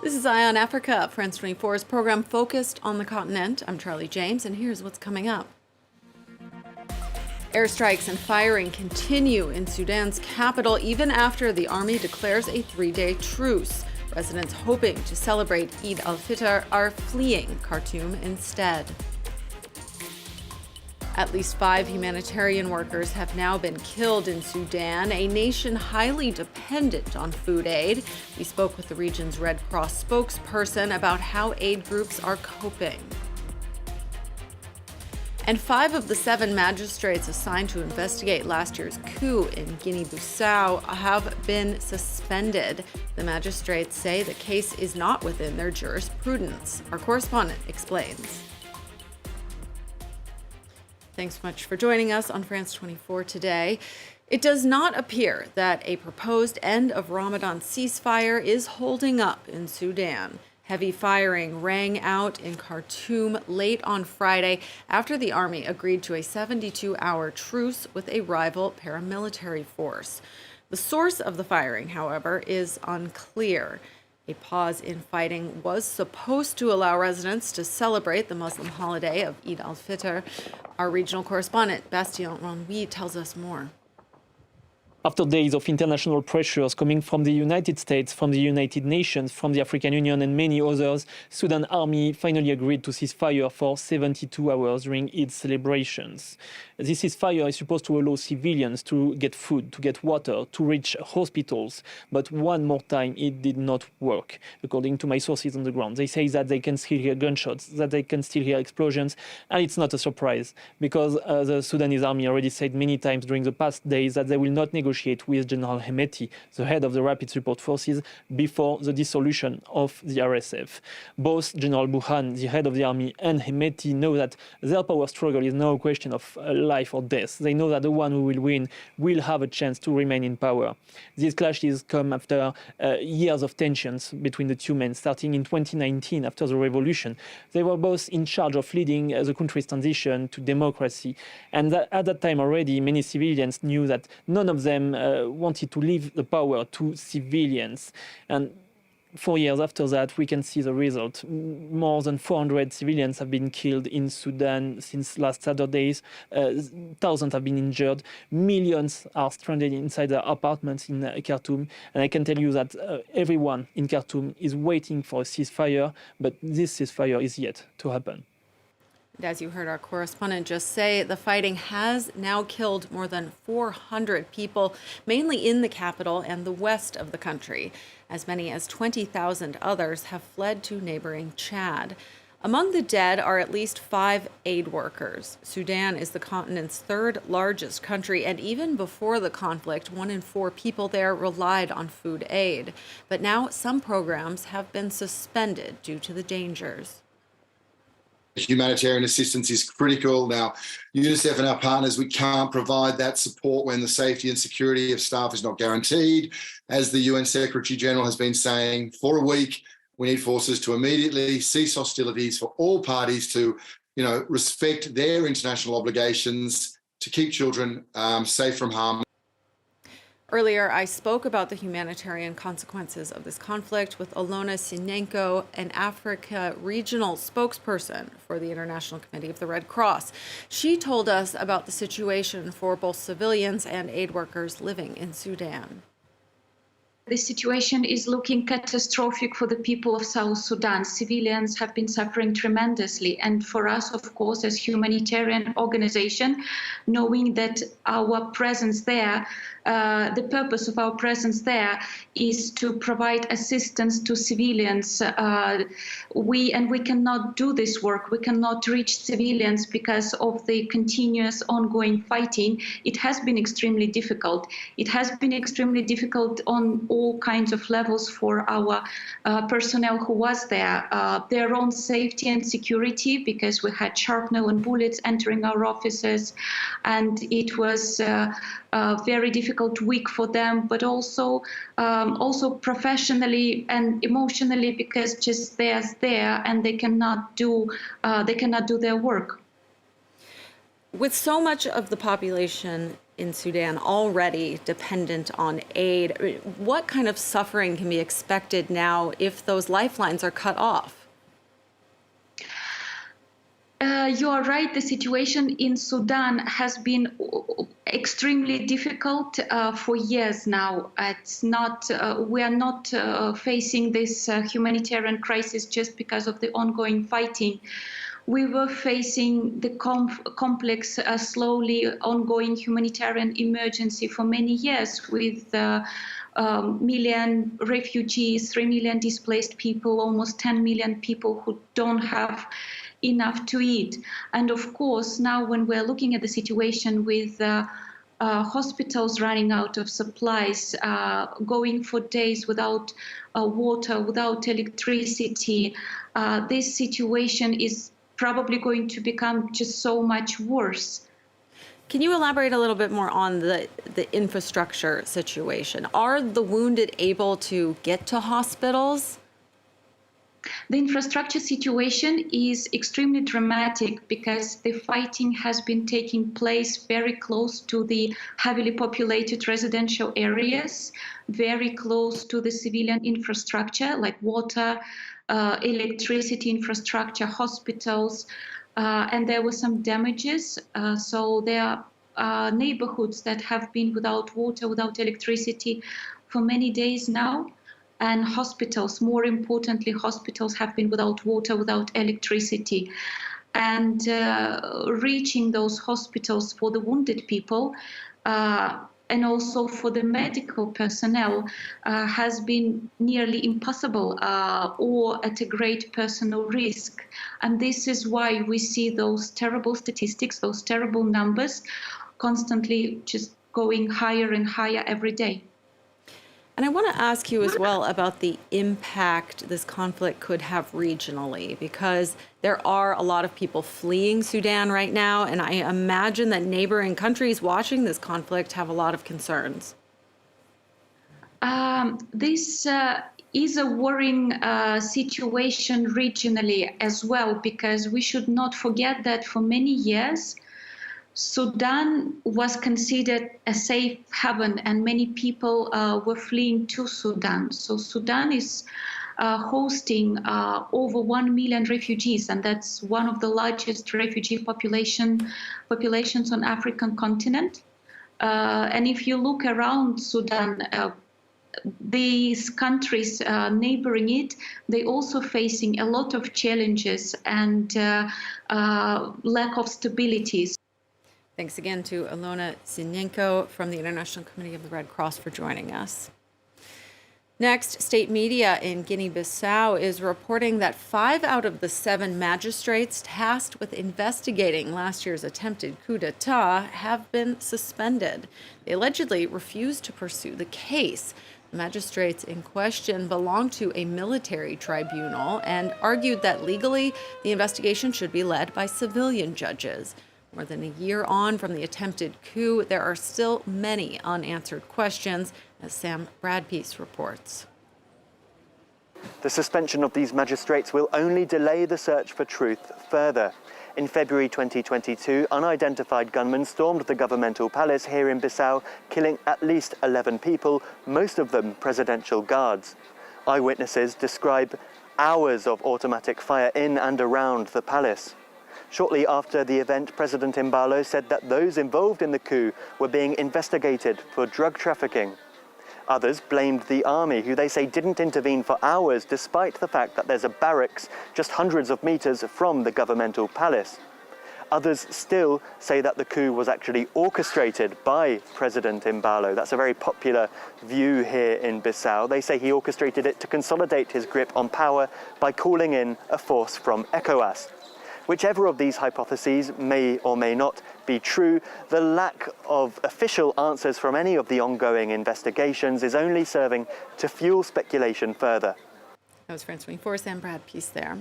This is Eye on Africa, France 24's program focused on the continent. I'm Charlie James, and here's what's coming up. Airstrikes and firing continue in Sudan's capital even after the army declares a 3-day truce. Residents hoping to celebrate Eid-al-Fitr are fleeing Khartoum instead. At least 5 humanitarian workers have now been killed in Sudan, a nation highly dependent on food aid. We spoke with the region's Red Cross spokesperson about how aid groups are coping. And 5 of the 7 magistrates assigned to investigate last year's coup in Guinea-Bissau have been suspended. The magistrates say the case is not within their jurisprudence. Our correspondent explains. Thanks so much for joining us on France 24 today. It does not appear that a proposed end of Ramadan ceasefire is holding up in Sudan. Heavy firing rang out in Khartoum late on Friday after the army agreed to a 72-hour truce with a rival paramilitary force. The source of the firing, however, is unclear. A pause in fighting was supposed to allow residents to celebrate the Muslim holiday of Eid-al-Fitr. Our regional correspondent, Bastien Renouy, tells us more. After days of international pressures coming from the United States, from the United Nations, from the African Union and many others, Sudan army finally agreed to cease fire for 72 hours during its celebrations. This ceasefire is supposed to allow civilians to get food, to get water, to reach hospitals. But one more time, it did not work. According to my sources on the ground, they say that they can still hear gunshots, that they can still hear explosions. And it's not a surprise, because the Sudanese army already said many times during the past days that they will not negotiate with General Hemeti, the head of the Rapid Support Forces, before the dissolution of the RSF. Both General Burhan, the head of the army, and Hemeti know that their power struggle is now a question of life or death. They know that the one who will win will have a chance to remain in power. These clashes come after years of tensions between the two men, starting in 2019 after the revolution. They were both in charge of leading the country's transition to democracy. And at that time already, many civilians knew that none of them wanted to leave the power to civilians. And 4 years after that, we can see the result. More than 400 civilians have been killed in Sudan since last Saturdays. Thousands have been injured. Millions are stranded inside their apartments in Khartoum. And I can tell you that everyone in Khartoum is waiting for a ceasefire, but this ceasefire is yet to happen. As you heard our correspondent just say, the fighting has now killed more than 400 people, mainly in the capital and the west of the country. As many as 20,000 others have fled to neighboring Chad. Among the dead are at least 5 aid workers. Sudan is the continent's 3rd largest country, and even before the conflict, 1 in 4 people there relied on food aid. But now some programs have been suspended due to the dangers. Humanitarian assistance is critical. Now, UNICEF and our partners, we can't provide that support when the safety and security of staff is not guaranteed. As the UN Secretary General has been saying for a week, we need forces to immediately cease hostilities, for all parties to, respect their international obligations to keep children safe from harm. Earlier, I spoke about the humanitarian consequences of this conflict with Alona Sinenko, an Africa regional spokesperson for the International Committee of the Red Cross. She told us about the situation for both civilians and aid workers living in Sudan. The situation is looking catastrophic for the people of South Sudan. Civilians have been suffering tremendously. And for us, of course, as humanitarian organization, knowing that our presence there, the purpose of our presence there is to provide assistance to civilians. We cannot do this work. We cannot reach civilians because of the continuous ongoing fighting. It has been extremely difficult. It has been extremely difficult on all kinds of levels for our personnel who was there. Their own safety and security, because we had shrapnel and bullets entering our offices, and it was a very difficult week for them, but also professionally and emotionally, because just they're there and they cannot do their work. With so much of the population in Sudan already dependent on aid. I mean, what kind of suffering can be expected now if those lifelines are cut off? You are right. The situation in Sudan has been extremely difficult for years now. It's not. We are not facing this humanitarian crisis just because of the ongoing fighting. We were facing the complex, slowly ongoing humanitarian emergency for many years with million refugees, 3 million displaced people, almost 10 million people who don't have enough to eat. And of course, now when we're looking at the situation with hospitals running out of supplies, going for days without water, without electricity, this situation is probably going to become just so much worse. Can you elaborate a little bit more on the infrastructure situation? Are the wounded able to get to hospitals? The infrastructure situation is extremely dramatic because the fighting has been taking place very close to the heavily populated residential areas, very close to the civilian infrastructure like water, electricity infrastructure, hospitals, and there were some damages. So there are neighborhoods that have been without water, without electricity for many days now. And hospitals, more importantly, hospitals have been without water, without electricity. And reaching those hospitals for the wounded people and also for the medical personnel has been nearly impossible or at a great personal risk. And this is why we see those terrible statistics, those terrible numbers constantly just going higher and higher every day. And I want to ask you as well about the impact this conflict could have regionally, because there are a lot of people fleeing Sudan right now, and I imagine that neighboring countries watching this conflict have a lot of concerns. This is a worrying situation regionally as well, because we should not forget that for many years, Sudan was considered a safe haven and many people were fleeing to Sudan. So Sudan is hosting over 1 million refugees, and that's one of the largest refugee populations on African continent. And if you look around Sudan, these countries neighboring it, they also facing a lot of challenges and lack of stability. Thanks again to Ilona Zinyenko from the International Committee of the Red Cross for joining us. Next, state media in Guinea-Bissau is reporting that 5 out of the 7 magistrates tasked with investigating last year's attempted coup d'etat have been suspended. They allegedly refused to pursue the case. The magistrates in question belong to a military tribunal and argued that legally the investigation should be led by civilian judges. More than a year on from the attempted coup, there are still many unanswered questions, as Sam Bradpiece reports. The suspension of these magistrates will only delay the search for truth further. In February 2022, unidentified gunmen stormed the governmental palace here in Bissau, killing at least 11 people, most of them presidential guards. Eyewitnesses describe hours of automatic fire in and around the palace. Shortly after the event, President Embalo said that those involved in the coup were being investigated for drug trafficking. Others blamed the army, who they say didn't intervene for hours, despite the fact that there's a barracks just hundreds of meters from the governmental palace. Others still say that the coup was actually orchestrated by President Embalo. That's a very popular view here in Bissau. They say he orchestrated it to consolidate his grip on power by calling in a force from ECOWAS. Whichever of these hypotheses may or may not be true, the lack of official answers from any of the ongoing investigations is only serving to fuel speculation further. That was France 24, Sam Bradpiece there.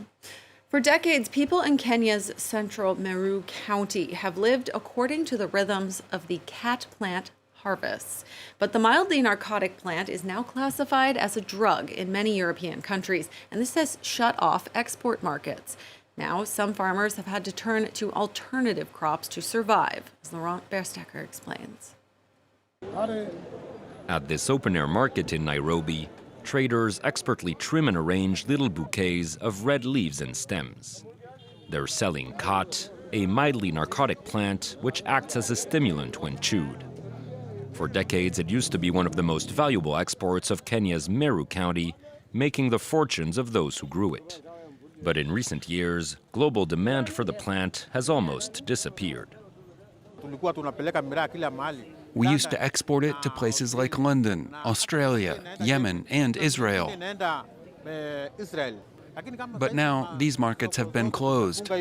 For decades, people in Kenya's central Meru County have lived according to the rhythms of the khat plant harvests. But the mildly narcotic plant is now classified as a drug in many European countries, and this has shut off export markets. Now, some farmers have had to turn to alternative crops to survive, as Laurent Berstecker explains. At this open-air market in Nairobi, traders expertly trim and arrange little bouquets of red leaves and stems. They're selling khat, a mildly narcotic plant which acts as a stimulant when chewed. For decades, it used to be one of the most valuable exports of Kenya's Meru County, making the fortunes of those who grew it. But in recent years, global demand for the plant has almost disappeared. We used to export it to places like London, Australia, Yemen, and Israel. But now these markets have been closed.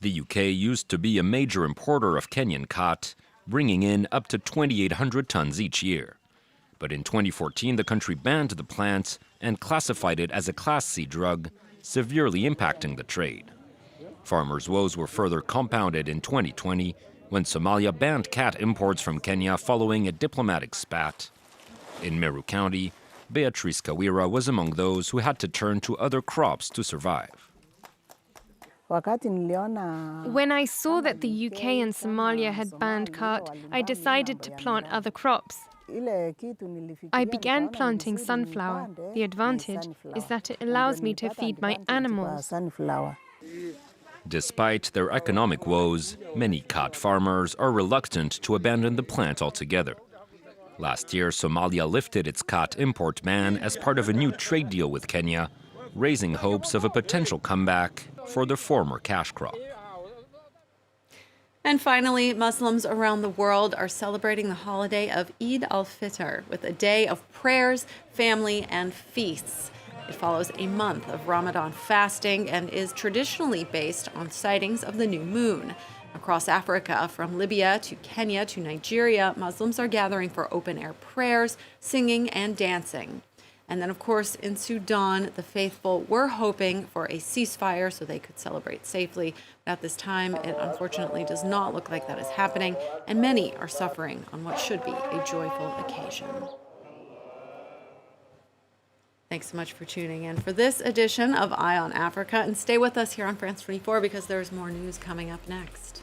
The UK used to be a major importer of Kenyan khat, bringing in up to 2,800 tons each year. But in 2014, the country banned the plant and classified it as a Class C drug, severely impacting the trade. Farmers' woes were further compounded in 2020 when Somalia banned khat imports from Kenya following a diplomatic spat. In Meru County, Beatrice Kawira was among those who had to turn to other crops to survive. When I saw that the UK and Somalia had banned khat, I decided to plant other crops. I began planting sunflower. The advantage is that it allows me to feed my animals. Despite their economic woes, many khat farmers are reluctant to abandon the plant altogether. Last year, Somalia lifted its khat import ban as part of a new trade deal with Kenya, raising hopes of a potential comeback for the former cash crop. And finally, Muslims around the world are celebrating the holiday of Eid-al-Fitr with a day of prayers, family, and feasts. It follows a month of Ramadan fasting and is traditionally based on sightings of the new moon. Across Africa, from Libya to Kenya to Nigeria, Muslims are gathering for open-air prayers, singing, and dancing. And then, of course, in Sudan, the faithful were hoping for a ceasefire so they could celebrate safely. But at this time, it unfortunately does not look like that is happening, and many are suffering on what should be a joyful occasion. Thanks so much for tuning in for this edition of Eye on Africa, and stay with us here on France 24 because there's more news coming up next.